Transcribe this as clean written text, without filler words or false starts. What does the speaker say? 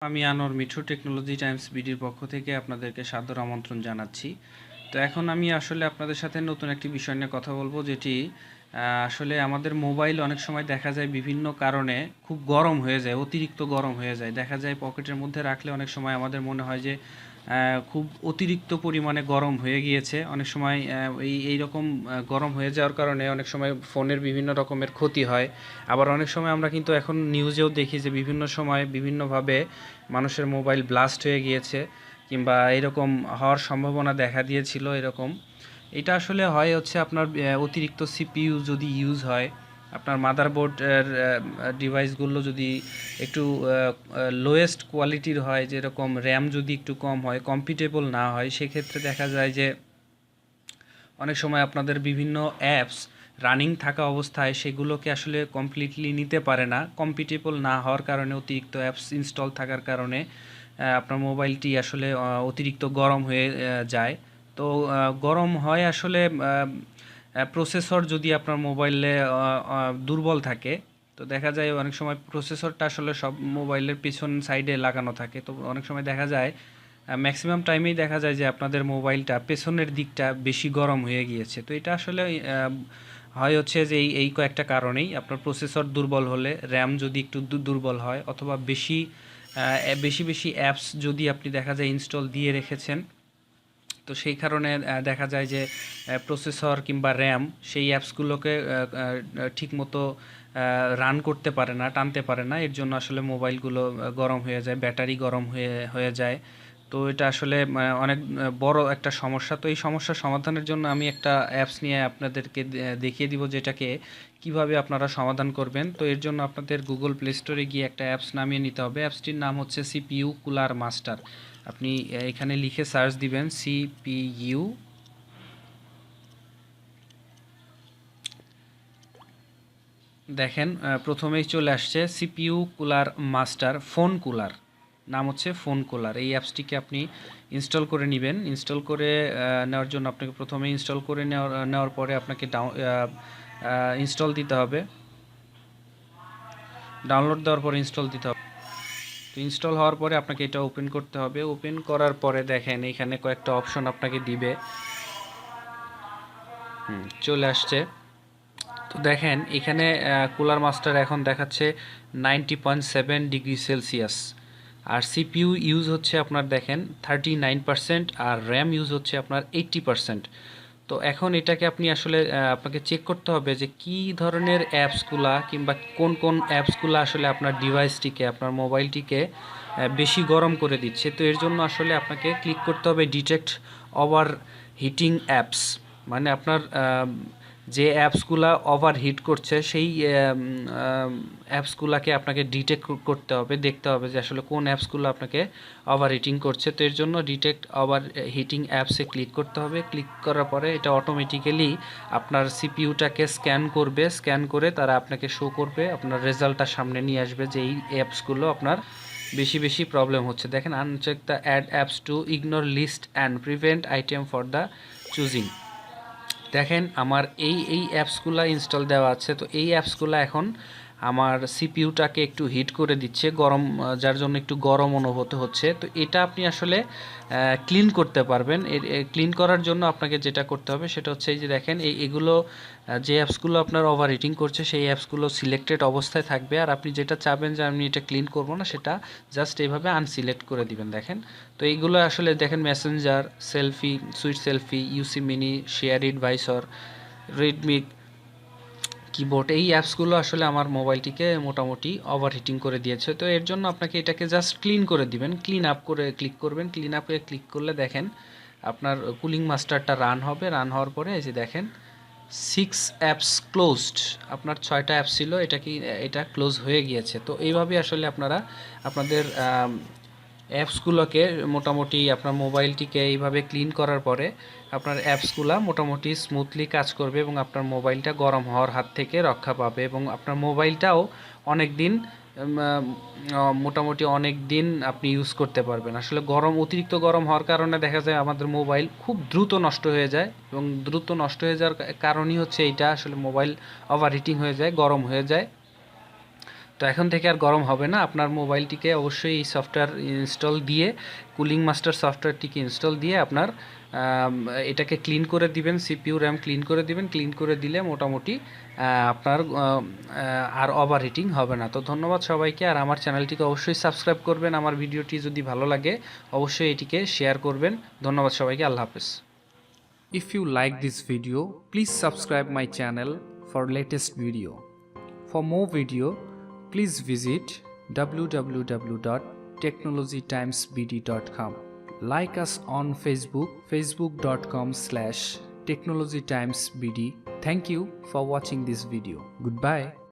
আমি Anwar Mithu technology Times বিডির পক্ষ থেকে আপনাদেরকে সাদর আমন্ত্রণ জানাচ্ছি। তো এখন আমি আসলে আপনাদের সাথে নতুন একটি বিষয় নিয়ে কথা বলবো, যেটি আসলে আমাদের মোবাইল অনেক সময় দেখা যায় বিভিন্ন কারণে খুব গরম হয়ে যায়, অতিরিক্ত গরম হয়ে যায়। দেখা যায় পকেটের মধ্যে রাখলে অনেক সময় আমাদের মনে হয় যে খুব অতিরিক্ত পরিমাণে গরম হয়ে গিয়েছে। অনেক সময় এইরকম গরম হয়ে যাওয়ার কারণে অনেক সময় ফোনের বিভিন্ন রকমের ক্ষতি হয়। আবার অনেক সময় আমরা কিন্তু এখন নিউজেও দেখি যে বিভিন্ন সময় বিভিন্নভাবে মানুষের মোবাইল ব্লাস্ট হয়ে গিয়েছে, কিংবা এরকম হওয়ার সম্ভাবনা দেখা দিয়েছিল এরকম। এটা আসলে হয় হচ্ছে আপনার অতিরিক্ত সিপিইউ যদি ইউজ হয়, আপনার মাদারবোর্ডের ডিভাইসগুলো যদি একটু লোয়েস্ট কোয়ালিটির হয়, যেরকম র্যাম যদি একটু কম হয়, কম্পিটেবল না হয়, সেক্ষেত্রে দেখা যায় যে অনেক সময় আপনাদের বিভিন্ন অ্যাপস রানিং থাকা অবস্থায় সেগুলোকে আসলে কমপ্লিটলি নিতে পারে না, কম্পিটেবল না হওয়ার কারণে, অতিরিক্ত অ্যাপস ইনস্টল থাকার কারণে আপনার মোবাইলটি আসলে অতিরিক্ত গরম হয়ে যায়। তো গরম হয় আসলে প্রসেসর যদি আপনার মোবাইলে দুর্বল থাকে, তো দেখা যায় অনেক সময় প্রসেসরটা আসলে সব মোবাইলের পিছন সাইডে লাগানো থাকে, তো অনেক সময় দেখা যায় ম্যাক্সিমাম টাইমেই দেখা যায় যে আপনাদের মোবাইলটা পেছনের দিকটা বেশি গরম হয়ে গিয়েছে। তো এটা আসলে হয় হচ্ছে যে এই কয়েকটা কারণেই, আপনার প্রসেসর দুর্বল হলে, র্যাম যদি একটু দুর্বল হয়, অথবা বেশি বেশি বেশি অ্যাপস যদি আপনি দেখা যায় ইনস্টল দিয়ে রেখেছেন, তো সেই কারণে দেখা যায় যে প্রসেসর কিংবা র্যাম সেই অ্যাপসগুলোকে ঠিকমতো রান করতে পারে না, টানতে পারে না। এর জন্য আসলে মোবাইলগুলো গরম হয়ে যায়, ব্যাটারি গরম হয়ে হয়ে যায়। তো এটা আসলে অনেক বড় একটা সমস্যা। তো এই সমস্যার সমাধানের জন্য আমি একটা অ্যাপস নিয়ে আপনাদেরকে দেখিয়ে দিব, যেটাকে কিভাবে আপনারা সমাধান করবেন। তো এর জন্য আপনাদের গুগল প্লে স্টোরে গিয়ে একটা অ্যাপস নামিয়ে নিতে হবে। অ্যাপসটির নাম হচ্ছে সিপিইউ কুলার মাস্টার। আপনি এখানে লিখে সার্চ দিবেন সিপিইউ, দেখেন প্রথমেই চলে আসছে CPU cooler master phone cooler, নাম হচ্ছে ফোন কুলার। এই অ্যাপসটিকে আপনি ইনস্টল করে নেবেন। ইনস্টল করে নেওয়ার জন্য আপনাকে প্রথমে ইনস্টল করে নেওয়ার পরে আপনাকে ইনস্টল দিতে হবে। ডাউনলোড দেওয়ার পরে ইনস্টল দিতে হবে। তো ইনস্টল হওয়ার পরে আপনাকে এটা ওপেন করতে হবে। ওপেন করার পরে দেখেন এখানে কয়েকটা অপশন আপনাকে দিবে। চলে আসছে। তো দেখেন এখানে কুলার মাস্টার এখন দেখাচ্ছে 90.7 ডিগ্রি সেলসিয়াস, আর সিপিইউ ইউজ হচ্ছে আপনার দেখেন 39%, আর র্যাম ইউজ হচ্ছে আপনার 80%। তো এখন এটাকে আপনি আসলে আপনাকে চেক করতে হবে যে কী ধরনের অ্যাপসগুলা কিংবা কোন কোন অ্যাপসগুলো আসলে আপনার ডিভাইসটিকে, আপনার মোবাইলটিকে বেশি গরম করে দিচ্ছে। তো এর জন্য আসলে আপনাকে ক্লিক করতে হবে ডিটেক্ট ওভার হিটিং অ্যাপস, মানে আপনার যে অ্যাপসগুলা ওভারহিট করছে সেই অ্যাপসগুলোকে আপনাকে ডিটেক্ট করতে হবে, দেখতে হবে যে আসলে কোন অ্যাপসগুলো আপনাকে ওভারহিটিং করছে। তো এর জন্য ডিটেক্ট ওভার হিটিং অ্যাপসে ক্লিক করতে হবে। ক্লিক করার পরে এটা অটোমেটিক্যালি আপনার সিপিইউটাকে স্ক্যান করবে, স্ক্যান করে তারা আপনাকে শো করবে, আপনার রেজাল্টটা সামনে নিয়ে আসবে যে এই অ্যাপসগুলো আপনার বেশি বেশি প্রবলেম হচ্ছে। দেখেন uncheck the add apps to ignore list and prevent item for the choosing. দেখেন আমার এই অ্যাপসগুলো ইনস্টল দেওয়া আছে। তো এই অ্যাপসগুলো এখন আমার সিপিইউটাকে একটু হিট করে দিচ্ছে, গরম, যার জন্য একটু গরম অনুভূত হচ্ছে। তো এটা আপনি আসলে ক্লিন করতে পারবেন। ক্লিন করার জন্য আপনাকে যেটা করতে হবে সেটা হচ্ছে এই যে দেখেন এগুলো যে অ্যাপসগুলো আপনার ওভার হিটিং করছে সেই অ্যাপসগুলো সিলেক্টেড অবস্থায় থাকবে, আর আপনি যেটা চাবেন যে আমি এটা ক্লিন করব না সেটা জাস্ট এইভাবে আনসিলেক্ট করে দিবেন। দেখেন তো এইগুলো আসলে দেখেন Messenger, selfie, Sweet Selfie, UC Mini, share advisor, Redmi keyboard, এই অ্যাপসগুলো আসলে আমার মোবাইলটিকে মোটামুটি ওভারহিটিং করে দিয়েছে। তো এর জন্য আপনাকে এটাকে জাস্ট ক্লিন করে দিবেন। ক্লিন আপ করে ক্লিক করবেন। ক্লিন আপে ক্লিক করলে দেখেন আপনার কুলিং মাস্টারটা রান হবে। রান হওয়ার পরে এই যে দেখেন 6 অ্যাপস ক্লোজড, আপনার 6টা অ্যাপস ছিল, এটা ক্লোজ হয়ে গিয়েছে। তো এইভাবে আসলে আপনারা আপনাদের অ্যাপসগুলোকে মোটামুটি আপনার মোবাইলটিকে এইভাবে ক্লিন করার পরে আপনার অ্যাপসগুলো মোটামুটি স্মুথলি কাজ করবে এবং আপনার মোবাইলটা গরম হওয়ার হাত থেকে রক্ষা পাবে, এবং আপনার মোবাইলটাও অনেক দিন মোটামুটি অনেক দিন আপনি ইউজ করতে পারবেন। আসলে অতিরিক্ত গরম হওয়ার কারণে দেখা যায় আমাদের মোবাইল খুব দ্রুত নষ্ট হয়ে যায়, এবং দ্রুত নষ্ট হয়ে যাওয়ার কারণই হচ্ছে এইটা, আসলে মোবাইল ওভারহিটিং হয়ে যায়, গরম হয়ে যায়। তো এখন থেকে আর গরম হবে না। আপনার মোবাইলটিকে অবশ্যই এই সফটওয়্যার ইনস্টল দিয়ে, কুলিং মাস্টার সফটওয়্যারটিকে ইনস্টল দিয়ে আপনার এটাকে ক্লিন করে দিবেন, সিপিইউ র্যাম ক্লিন করে দিবেন। ক্লিন করে দিলে মোটামুটি আপনার আর ওভারহিটিং হবে না। তো ধন্যবাদ সবাইকে, আর আমার চ্যানেলটিকে অবশ্যই সাবস্ক্রাইব করবেন। আমার ভিডিওটি যদি ভালো লাগে অবশ্যই এটিকে শেয়ার করবেন। ধন্যবাদ সবাইকে, আল্লাহ হাফেজ। If you like this video, please subscribe my channel for latest video. For more video, please visit www.technologytimesbd.com. Like us on Facebook, facebook.com/technologytimesbd. Thank you for watching this video. Goodbye.